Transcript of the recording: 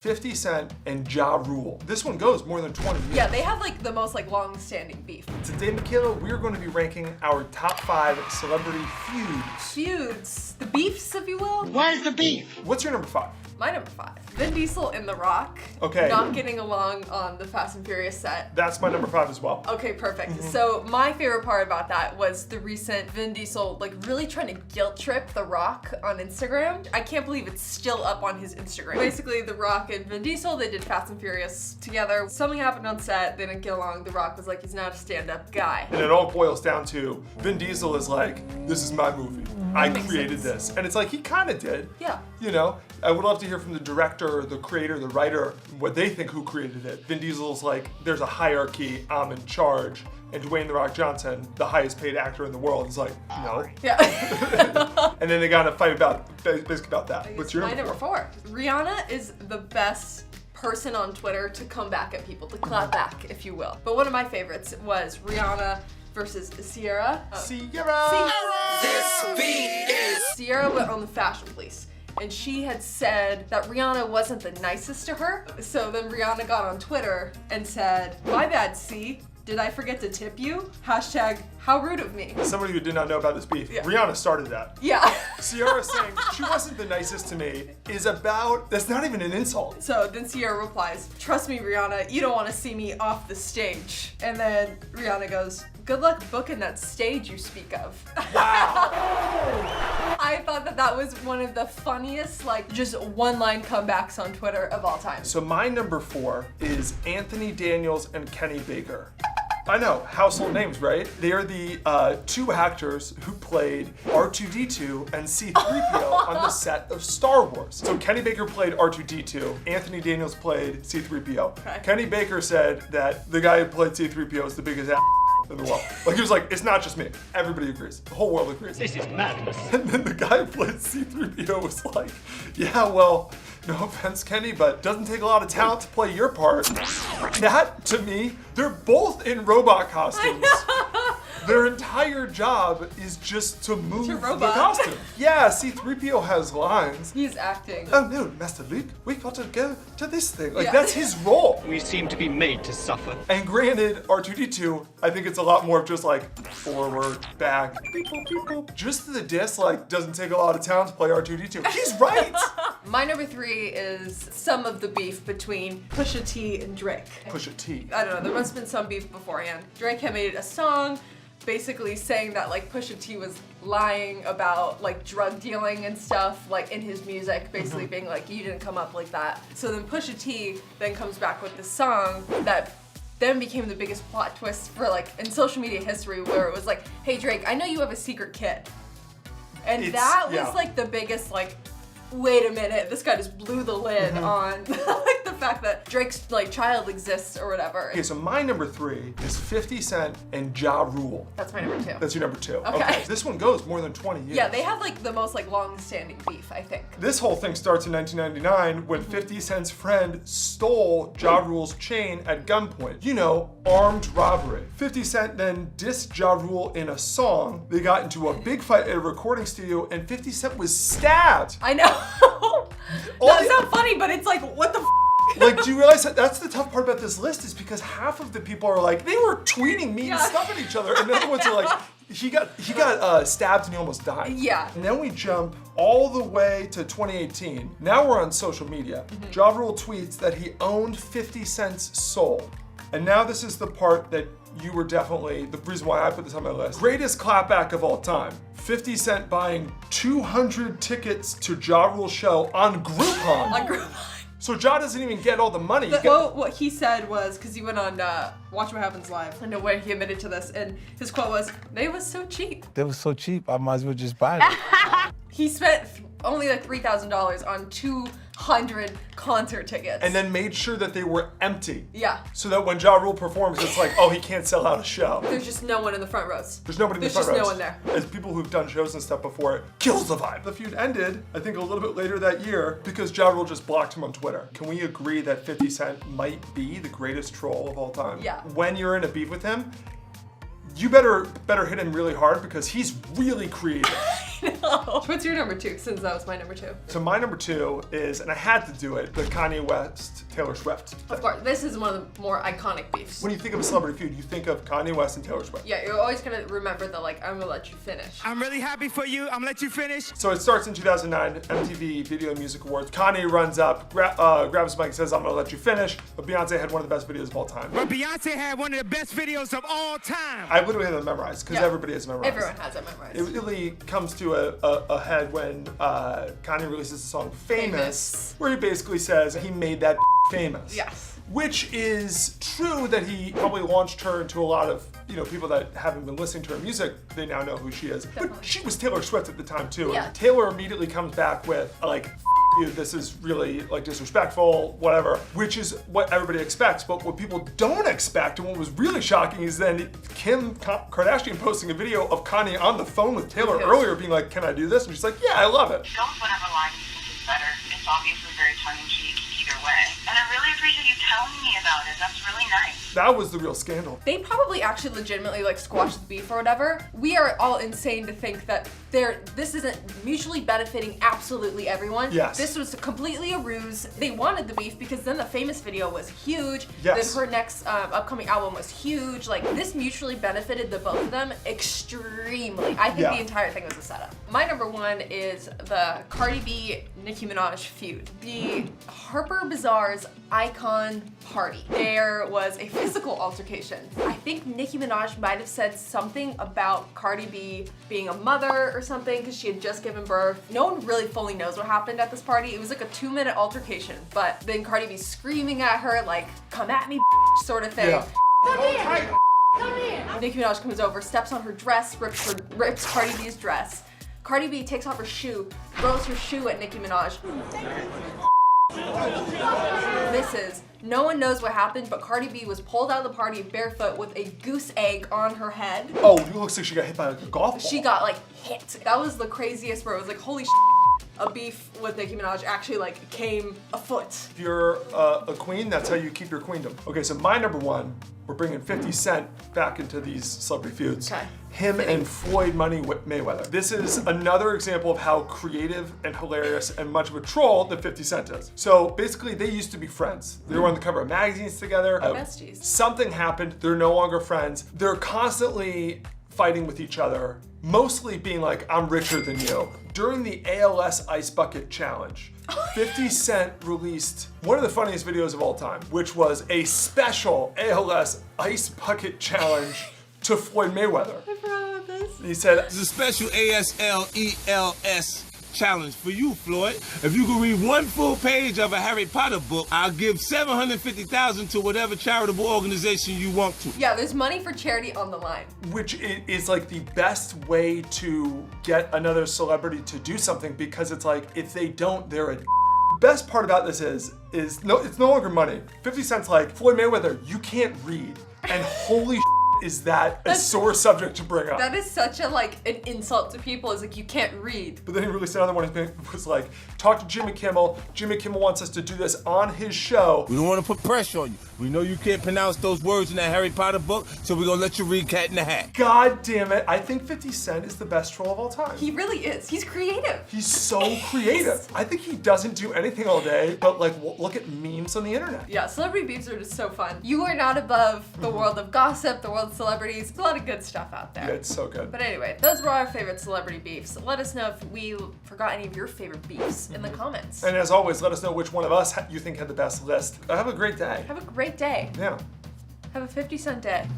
50 Cent and Ja Rule. This one goes more than 20 years. Yeah, they have like the most like long-standing beef. Today, Mikaela, we're going to be ranking our top 5 celebrity feuds. Feuds, the beefs, if you will. Where's the beef? What's your number 5? My number 5. Vin Diesel and The Rock. Okay. Not getting along on the Fast and Furious set. That's my number 5 as well. Okay, perfect. So my favorite part about that was the recent Vin Diesel like really trying to guilt trip The Rock on Instagram. I can't believe it's still up on his Instagram. Basically, The Rock and Vin Diesel, they did Fast and Furious together. Something happened on set, they didn't get along. The Rock was like, he's not a stand-up guy. And it all boils down to Vin Diesel is like, this is my movie. I Makes created sense. this. And it's like, he kind of did. Yeah. You know, I would love to hear from the director, the creator, the writer, what they think who created it. Vin Diesel's like, there's a hierarchy, I'm in charge. And Dwayne "The Rock" Johnson, the highest paid actor in the world, is like, no. Yeah. And then they got in a fight basically about that. What's your My number 4? Rihanna is the best person on Twitter to come back at people, to clap back, if you will. But one of my favorites was Rihanna versus Ciara. Ciara! This beat is... Ciara went on the Fashion Police, and she had said that Rihanna wasn't the nicest to her. So then Rihanna got on Twitter and said, "My bad, C. Did I forget to tip you? Hashtag, how rude of me." Somebody who did not know about this beef, Yeah. Rihanna started that. Yeah. Ciara saying she wasn't the nicest to me is about, that's not even an insult. So then Ciara replies, "Trust me, Rihanna, you don't want to see me off the stage." And then Rihanna goes, "Good luck booking that stage you speak of." Wow. I thought that that was one of the funniest, like, just one-line comebacks on Twitter of all time. So my number 4 is Anthony Daniels and Kenny Baker. I know, household names, right? They are the 2 actors who played R2-D2 and C-3PO on the set of Star Wars. So Kenny Baker played R2-D2, Anthony Daniels played C-3PO. Okay. Kenny Baker said that the guy who played C-3PO is the biggest ass in the world. Like, he was like, it's not just me. Everybody agrees. The whole world agrees. This is madness. And then the guy who played C-3PO was like, yeah, well, no offense, Kenny, but doesn't take a lot of talent to play your part. That, to me, they're both in robot costumes. Their entire job is just to move To the robot. costume. Yeah, C-3PO has lines. He's acting. Oh no, Master Luke, we've got to go to this thing. Like, Yeah. that's his role. We seem to be made to suffer. And granted, R2-D2, I think it's a lot more of just like forward, back, beep, boop, beep, boop. Just the diss, like, doesn't take a lot of talent to play R2-D2. He's right. My number 3 is some of the beef between Pusha T and Drake. Pusha T. I don't know, there must have been some beef beforehand. Drake had made a song basically saying that like Pusha T was lying about like drug dealing and stuff like in his music, basically being like, you didn't come up like that. So then Pusha T then comes back with this song that then became the biggest plot twist for like in social media history, where it was like, hey Drake, I know you have a secret kid. And that was like the biggest like, wait a minute, this guy just blew the lid on like the fact that Drake's like child exists or whatever. Okay, so my number 3 is 50 Cent and Ja Rule. That's my number 2. That's your number 2. Okay. This one goes more than 20 years. Yeah, they have like the most like long-standing beef, I think. This whole thing starts in 1999 when 50 Cent's friend stole Ja Rule's chain at gunpoint. You know, armed robbery. 50 Cent then dissed Ja Rule in a song. They got into a big fight at a recording studio and 50 Cent was stabbed. I know. That's not funny, but it's like, what the f? Like, do you realize that that's the tough part about this list is because half of the people are like, they were tweeting mean stuff at each other, and the other ones are like, he got stabbed and he almost died. Yeah. And then we jump all the way to 2018. Now we're on social media. Ja Rule tweets that he owned 50 Cent's soul. And now this is the part that you were definitely, the reason why I put this on my list. Greatest clapback of all time. 50 Cent buying 200 tickets to Ja Rule's show on Groupon. On Groupon. So Ja doesn't even get all the money. Well, what he said was, because he went on Watch What Happens Live, I know where he admitted to this, and his quote was, "They was so cheap." They was so cheap, I might as well just buy it. He spent only like $3,000 on 200 concert tickets. And then made sure that they were empty. Yeah. So that when Ja Rule performs, it's like, oh, he can't sell out a show. There's just no one in the front rows. There's nobody in the front There's rows. just no one there. As people who've done shows and stuff before, it kills the vibe. The feud ended, I think, a little bit later that year because Ja Rule just blocked him on Twitter. Can we agree that 50 Cent might be the greatest troll of all time? Yeah. When you're in a beef with him, you better hit him really hard because he's really creative. No. What's your number 2, since that was my number 2? So my number 2 is, and I had to do it, the Kanye West, Taylor Swift. Of course, this is one of the more iconic beefs. When you think of a celebrity feud, you think of Kanye West and Taylor Swift. Yeah, you're always gonna remember the like, I'm gonna let you finish. I'm really happy for you. I'm gonna let you finish. So it starts in 2009, MTV Video and Music Awards. Kanye runs up, grabs his mic and says, I'm gonna let you finish. But Beyonce had one of the best videos of all time. But Beyonce had one of the best videos of all time. I literally have them memorized, because everybody has memorized. Everyone has it memorized. It really comes to a head when Kanye releases the song Famous, where he basically says he made that famous. Yes. Which is true that he probably launched her into a lot of, people that haven't been listening to her music, they now know who she is. Definitely. But she was Taylor Swift at the time too. Yeah. And Taylor immediately comes back with like, you, this is really like disrespectful, whatever, which is what everybody expects. But what people don't expect, and what was really shocking, is then Kim Kardashian posting a video of Kanye on the phone with Taylor earlier being like, can I do this? And she's like, yeah, I love it. Go with whatever line you think is better. It's obviously very tongue-in-cheek either way. And I really appreciate you telling me about it. That's really nice. That was the real scandal. They probably actually legitimately like squashed the beef or whatever. We are all insane to think that this isn't mutually benefiting absolutely everyone. Yes. This was completely a ruse. They wanted the beef because then the Famous video was huge. Yes. Then her next upcoming album was huge. Like, this mutually benefited the both of them extremely. I think the entire thing was a setup. My number 1 is the Cardi B Nicki Minaj feud. The Harper Bazaar's icon party. There was a physical altercation. I think Nicki Minaj might have said something about Cardi B being a mother or something because she had just given birth. No one really fully knows what happened at this party. It was like a 2-minute altercation, but then Cardi B screaming at her like, come at me, sort of thing. Yeah. Come here. Nicki Minaj comes over, steps on her dress, rips Cardi B's dress. Cardi B takes off her shoe, throws her shoe at Nicki Minaj. Misses. No one knows what happened, but Cardi B was pulled out of the party barefoot with a goose egg on her head. Oh, it looks like she got hit by a golf ball. She got like hit. That was the craziest part. It was like, holy shit. A beef with Nicki Minaj actually like came afoot. If you're a queen, that's how you keep your queendom. Okay, so my number 1, we're bringing 50 Cent back into these celebrity feuds. Okay. Him and Floyd Mayweather. This is another example of how creative and hilarious and much of a troll that 50 Cent is. So basically, they used to be friends. They were on the cover of magazines together. Besties. Something happened, they're no longer friends. They're constantly fighting with each other, mostly being like, I'm richer than you. During the ALS Ice Bucket Challenge, 50 Cent released one of the funniest videos of all time, which was a special ALS Ice Bucket Challenge to Floyd Mayweather. I forgot about this. He said, It's a special ASLELS challenge for you, Floyd. If you can read one full page of a Harry Potter book, I'll give $750,000 to whatever charitable organization you want to. Yeah, there's money for charity on the line. which is like the best way to get another celebrity to do something, because it's like, if they don't, they're a best part about this is it's no longer money. 50 Cent's like, Floyd Mayweather, you can't read. And holy is that a sore subject to bring up. That is such a like an insult to people. Is like, you can't read. But then he released another one. He was like, talk to Jimmy Kimmel. Jimmy Kimmel wants us to do this on his show. We don't want to put pressure on you. We know you can't pronounce those words in that Harry Potter book, so we're gonna let you read Cat in the Hat. God damn it. I think 50 Cent is the best troll of all time. He really is. He's creative. He's so creative. I think he doesn't do anything all day, but like, look at memes on the internet. Yeah, celebrity beefs are just so fun. You are not above the world of gossip, the world of celebrities. There's a lot of good stuff out there. Yeah, it's so good. But anyway, those were our favorite celebrity beefs. Let us know if we forgot any of your favorite beefs in the comments. And as always, let us know which one of us you think had the best list. Have a great day. Have a great day. Yeah. Have a 50 Cent day.